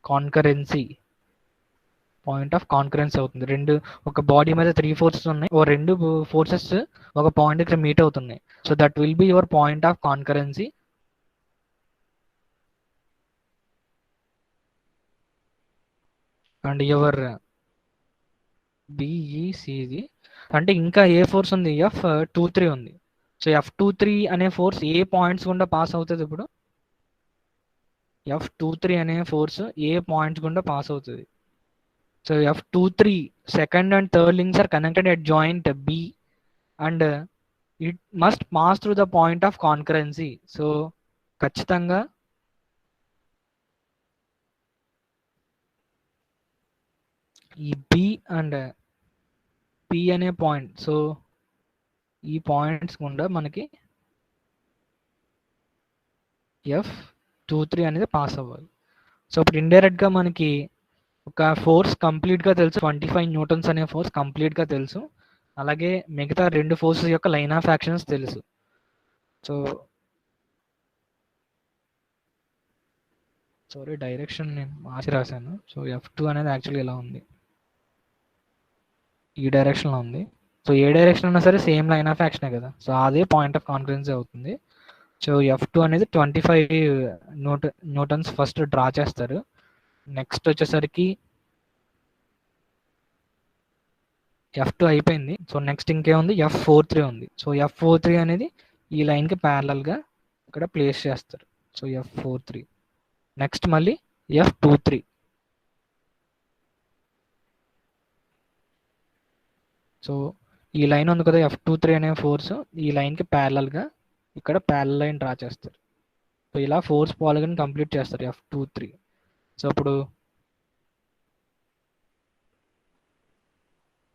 concurrency. Point of concurrence అవుతుంది. రెండు ఒక బాడీ మీద 3 ఫోర్సెస్ ఉన్నాయి, ఓ రెండు ఫోర్సెస్ ఒక పాయింట్ ఇక్కడ మీట్ అవుతున్నాయి. So that will be your point of concurrency. And your బిఈసిది అంటే ఇంకా ఏ ఫోర్స్ ఉంది, F23 ఉంది. సో F23 అనే ఫోర్స్ ఏ పాయింట్స్ గుండా పాస్ అవుతుంది ఇప్పుడు, F23 అనే ఫోర్స్ ఏ పాయింట్స్ గుండా పాస్ అవుతుంది. So F23 second and third links are connected at joint B and it must pass through the point of concurrency. So ఖచ్చితంగా ఈ B అండ్ P అనే పాయింట్, సో ఈ పాయింట్స్ గుండా మనకి F23 అనేది పాస్ అవ్వాలి. సో ఇప్పుడు ఇండైరెక్ట్గా మనకి ఒక ఫోర్స్ కంప్లీట్గా తెలుసు, 25 న్యూటన్స్ అనే ఫోర్స్ కంప్లీట్గా తెలుసు. అలాగే మిగతా రెండు ఫోర్సెస్ యొక్క లైన్ ఆఫ్ యాక్షన్స్ తెలుసు. సో సారీ డైరెక్షన్ నేను మార్చి రాశాను. సో F2 అనేది యాక్చువల్లీ ఇలా ఉంది, ఈ డైరెక్షన్లో ఉంది. సో ఏ డైరెక్షన్ ఉన్నా సరే సేమ్ లైన్ ఆఫ్ యాక్షనే కదా, సో అదే పాయింట్ ఆఫ్ కాన్ఫరెన్స్ అవుతుంది. సో F2 అనేది 25 న్యూటన్స్ ఫస్ట్ డ్రా చేస్తారు. నెక్స్ట్ వచ్చేసరికి F2 అయిపోయింది. సో నెక్స్ట్ ఇంకేముంది, F43 ఉంది. సో F43 అనేది ఈ లైన్కి ప్యారలల్గా ఇక్కడ ప్లేస్ చేస్తారు. సో F43 నెక్స్ట్ మళ్ళీ F23. సో ఈ లైన్ ఉంది కదా F23 అనే ఫోర్స్, ఈ లైన్కి ప్యారలల్గా ఇక్కడ ప్యారల్ లైన్ డ్రా చేస్తారు. సో ఇలా ఫోర్స్ పాలిగన్ కంప్లీట్ చేస్తారు F23. సో ఇప్పుడు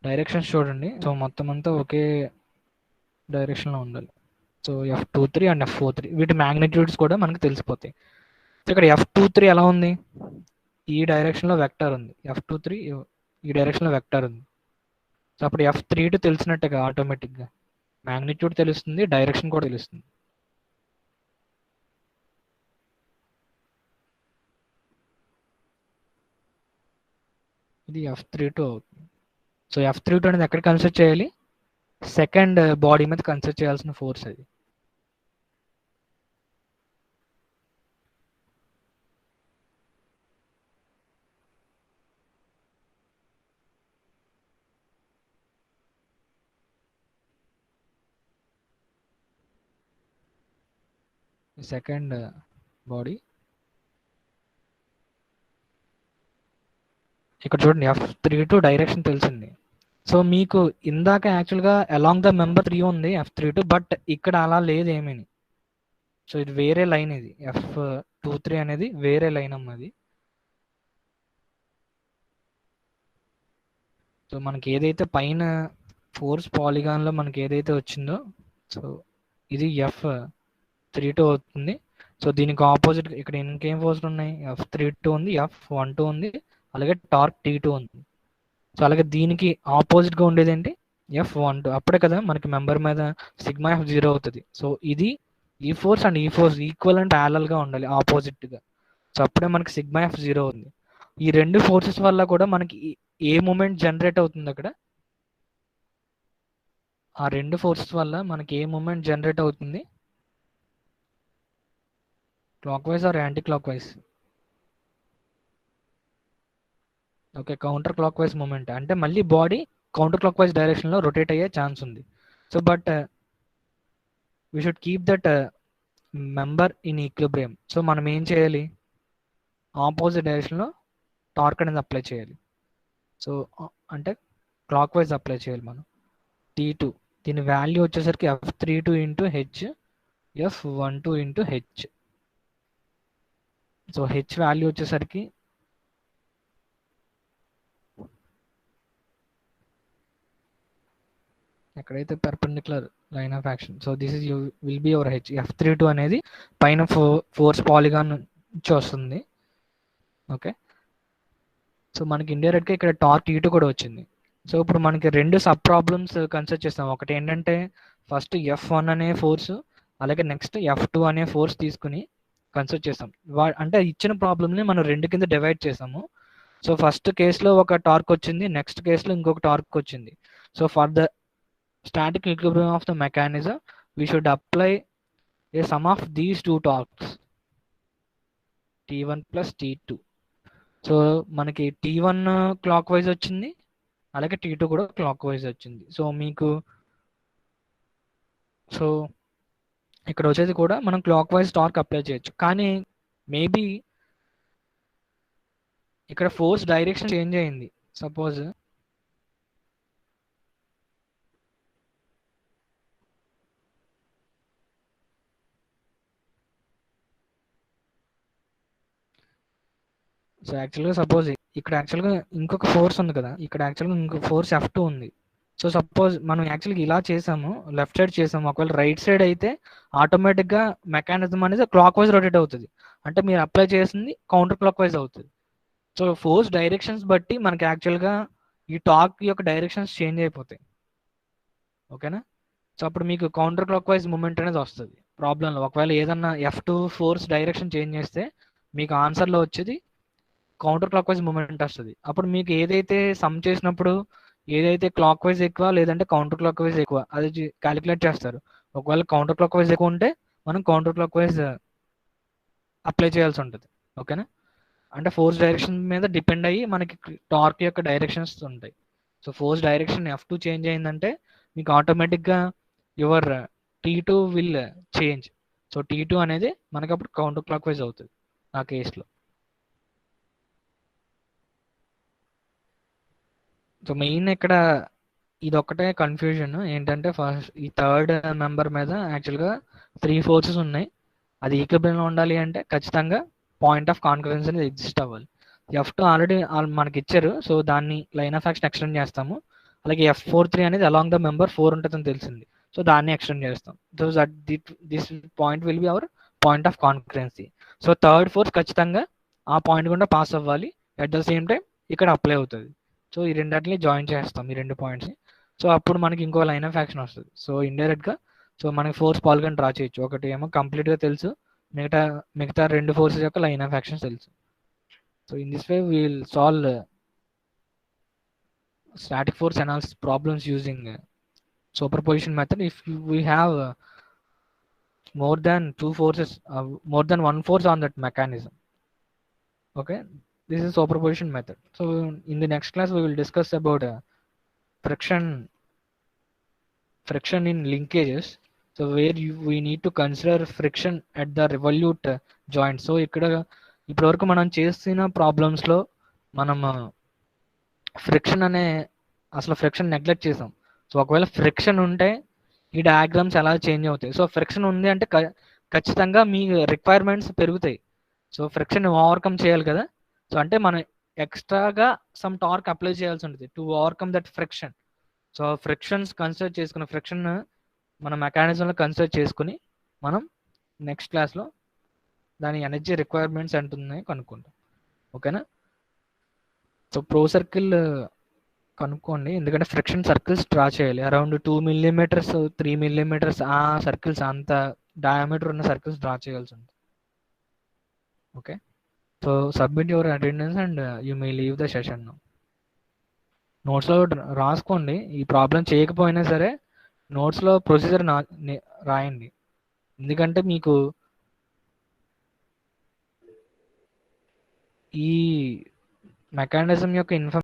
డైరెక్షన్స్ చూడండి. సో మొత్తం అంతా ఒకే డైరెక్షన్లో ఉండాలి. సో F23 అండ్ F43 వీటి మ్యాగ్నిట్యూడ్స్ కూడా మనకు తెలిసిపోతాయి. సో ఇక్కడ F23 ఎలా ఉంది, ఈ డైరెక్షన్లో వెక్టర్ ఉంది. F23 ఈ డైరెక్షన్లో వెక్టర్ ఉంది. సో అప్పుడు F32 తెలిసినట్టుగా ఆటోమేటిక్గా మ్యాగ్నిట్యూడ్ తెలుస్తుంది, డైరెక్షన్ కూడా తెలుస్తుంది. ఇది F32 అవుతుంది. సో F32 అనేది ఎక్కడ కన్సిడర్ చేయాలి, సెకండ్ బాడీ మీద కన్సిడర్ చేయాల్సిన ఫోర్స్ అది. Second body. ఇక్కడ చూడండి F32 డైరెక్షన్ తెలిసింది. సో మీకు ఇందాక యాక్చువల్గా అలాంగ్ ద మెంబర్ 3 ఉంది F32, బట్ ఇక్కడ అలా లేదు ఏమీ. సో ఇది వేరే లైన్, ఇది F23 అనేది వేరే లైన్ అన్నది. సో మనకి ఏదైతే పైన ఫోర్స్ పాలిగాన్లో మనకి ఏదైతే వచ్చిందో, సో ఇది F32 అవుతుంది. సో దీనికి ఆపోజిట్ ఇక్కడ ఇంకేం ఫోర్స్ ఉన్నాయి, F32 ఉంది, F12 ఉంది, అలాగే టార్క్ T2 ఉంది. సో అలాగే దీనికి ఆపోజిట్గా ఉండేది ఏంటి, F12. అప్పుడే కదా మనకి మెంబర్ మీద సిగ్మా F0 అవుతుంది. సో ఇది ఈ ఫోర్స్ అండ్ ఈ ఫోర్స్ ఈక్వల్ అండ్ ప్యారలల్గా ఉండాలి ఆపోజిట్గా. సో అప్పుడే మనకి సిగ్మా F0 ఉంది. ఈ రెండు ఫోర్సెస్ వల్ల కూడా మనకి ఏ మూమెంట్ జనరేట్ అవుతుంది అక్కడ, ఆ రెండు ఫోర్సెస్ వల్ల మనకి ఏ మూమెంట్ జనరేట్ అవుతుంది, clockwise or anticlockwise? Okay, counter clockwise moment అంటే మళ్ళీ బాడీ కౌంటర్ క్లాక్ వైజ్ డైరెక్షన్లో రొటేట్ అయ్యే ఛాన్స్ ఉంది. So but we should keep that member in equilibrium. So మనం ఏం చేయాలి, ఆపోజిట్ డైరెక్షన్లో టార్క్ అనేది అప్లై చేయాలి. సో అంటే క్లాక్ వైజ్ అప్లై చేయాలి మనం. T2 దీని వాల్యూ వచ్చేసరికి F32 into H, F12 into H. So H value వచ్చేసరికి ఎక్కడైతే perpendicular line of action, so this is will be your H. F32 అనేది పైన ఫోర్స్ పాలిగాన్ నుంచి వస్తుంది. ఓకే, సో మనకి ఇండైరెక్ట్గా ఇక్కడ టార్క్ T2 కూడా వచ్చింది. సో ఇప్పుడు మనకి రెండు సబ్ ప్రాబ్లమ్స్ కన్సిడర్ చేస్తాం. ఒకటి ఏంటంటే ఫస్ట్ F1 అనే ఫోర్స్, అలాగే నెక్స్ట్ F2 అనే ఫోర్స్ తీసుకుని కన్సిడర్ చేస్తాం. అంటే ఇచ్చిన ప్రాబ్లమ్ని మనం రెండు కింద డివైడ్ చేసాము. సో ఫస్ట్ కేసులో ఒక టార్క్ వచ్చింది, నెక్స్ట్ కేసులో ఇంకొక టార్క్ వచ్చింది. So for the static equilibrium of the mechanism we should apply a sum of these two torques, T1 plus T2. సో మనకి T1 క్లాక్ వైజ్ వచ్చింది, అలాగే T2 కూడా క్లాక్ వైజ్ వచ్చింది. సో మీకు సో ఇక్కడ వచ్చేది కూడా మనం క్లాక్ వైజ్ టార్క్ అప్లై చేయొచ్చు. కానీ మేబీ ఇక్కడ ఫోర్స్ డైరెక్షన్ చేంజ్ అయింది. సపోజ్ సో యాక్చువల్గా సపోజ్ ఇక్కడ యాక్చువల్గా ఇంకొక ఫోర్స్ ఉంది కదా, ఇక్కడ యాక్చువల్గా ఇంకొక ఫోర్స్ F2 ఉంది. సో సపోజ్ మనం యాక్చువల్గా ఇలా చేసాము, లెఫ్ట్ సైడ్ చేసాము. ఒకవేళ రైట్ సైడ్ అయితే ఆటోమేటిక్గా మెకానిజం అనేది క్లాక్ వైజ్ రొటేట్ అవుతుంది. అంటే మీరు అప్లై చేసింది కౌంటర్ క్లాక్ వైజ్ అవుతుంది. సో ఫోర్స్ డైరెక్షన్స్ బట్టి మనకి యాక్చువల్గా ఈ టార్క్ యొక్క డైరెక్షన్స్ చేంజ్ అయిపోతాయి. ఓకేనా? సో అప్పుడు మీకు కౌంటర్ క్లాక్ వైజ్ మూమెంట్ అనేది వస్తుంది ప్రాబ్లంలో. ఒకవేళ ఏదన్నా F2 ఫోర్స్ డైరెక్షన్ చేంజ్ చేస్తే మీకు ఆన్సర్లో వచ్చేది కౌంటర్ క్లాక్ వైజ్ మూమెంట్ వస్తుంది. అప్పుడు మీకు ఏదైతే సమ్ చేసినప్పుడు ఏదైతే క్లాక్ వైజ్ ఎక్కువ లేదంటే కౌంటర్ క్లాక్ వైజ్ ఎక్కువ అది క్యాలిక్యులేట్ చేస్తారు. ఒకవేళ కౌంటర్ క్లాక్ వైజ్ ఎక్కువ ఉంటే మనం కౌంటర్ క్లాక్ వైజ్ అప్లై చేయాల్సి ఉంటుంది. ఓకేనా? అంటే ఫోర్స్ డైరెక్షన్ మీద డిపెండ్ అయ్యి మనకి టార్క్ యొక్క డైరెక్షన్స్ ఉంటాయి. So force direction F2 change అయిందంటే మీకు ఆటోమేటిక్గా your T2 will change. So T2 అనేది మనకి అప్పుడు కౌంటర్ క్లాక్ వైజ్ అవుతుంది ఆ కేసులో. సో మెయిన్ ఇక్కడ ఇది ఒక్కటే కన్ఫ్యూజన్ ఏంటంటే ఫస్ట్ ఈ థర్డ్ మెంబర్ మీద యాక్చువల్గా 3 ఫోర్సెస్ ఉన్నాయి. అది ఈక్విలిబ్రియంలో ఉండాలి అంటే ఖచ్చితంగా పాయింట్ ఆఫ్ కాన్కరెన్స్ అనేది ఎగ్జిస్ట్ అవ్వాలి. F2 ఆల్రెడీ మనకి ఇచ్చారు, సో దాన్ని లైన్ ఆఫ్ యాక్షన్ ఎక్స్టెండ్ చేస్తాము. అలాగే F43 అనేది అలాంగ్ ద మెంబర్ 4 ఉంటుందని తెలిసింది, సో దాన్ని ఎక్స్టెండ్ చేస్తాం. So this point will be our point of concurrency. So third force ఖచ్చితంగా ఆ పాయింట్ గుండా పాస్ అవ్వాలి, అట్ ద సేమ్ టైం ఇక్కడ అప్లై అవుతుంది. సో ఈ రెండింటిని జాయిన్ చేస్తాం, ఈ రెండు పాయింట్స్ని. సో అప్పుడు మనకి ఇంకో లైన్ ఆఫ్ యాక్షన్ వస్తుంది. సో ఇండైరెక్ట్గా సో మనకి ఫోర్స్ పాల్గొని డ్రా చేయొచ్చు. ఒకటి ఏమో కంప్లీట్గా తెలుసు, మిగతా రెండు ఫోర్సెస్ యొక్క లైన్ ఆఫ్ యాక్షన్స్ తెలుసు. So in this way we will solve static force analysis problems using superposition method if we have more than two forces, more than one force on that mechanism. Okay, this is superposition method. So in the next class we will discuss about friction in linkages. So where we need to consider friction at the revolute joint. So ఇక్కడ ఇప్పటివరకు మనం చేస్తున్న ప్రాబ్లమ్స్లో మనం friction అసలు friction neglect చేసాం. So ఒకవేళ friction ఉంటే ఈ డయాగ్రామ్స్ ఎలా చేంజ్ అవుతాయి. సో ఫ్రిక్షన్ ఉంది అంటే ఖచ్చితంగా మీ రిక్వైర్మెంట్స్ పెరుగుతాయి. సో ఫ్రిక్షన్ ఓవర్కమ్ చేయాలి కదా. సో అంటే మనం ఎక్స్ట్రాగా సమ్ టార్క్ అప్లై చేయాల్సి ఉంటుంది to overcome that friction. So frictions consider చేసుకున్న ఫ్రిక్షన్ మన మెకానిజంలో కన్సిడర్ చేసుకుని మనం నెక్స్ట్ క్లాస్లో దాని ఎనర్జీ రిక్వైర్మెంట్స్ ఎంత ఉన్నాయో కనుక్కుంటాం. ఓకేనా. సో ప్రో సర్కిల్ కనుక్కోండి, ఎందుకంటే ఫ్రిక్షన్ సర్కిల్స్ డ్రా చేయాలి. అరౌండ్ 2 millimeters 3 millimeters ఆ సర్కిల్స్ అంత డయామీటర్ ఉన్న సర్కిల్స్ డ్రా చేయాల్సి ఉంటుంది. Okay. So submit your attendance and you may leave the session. నోట్స్లో రాసుకోండి. ఈ ప్రాబ్లం చేయకపోయినా సరే నోట్స్లో ప్రొసీజర్ రాయండి, ఎందుకంటే మీకు ఈ మెకానిజం యొక్క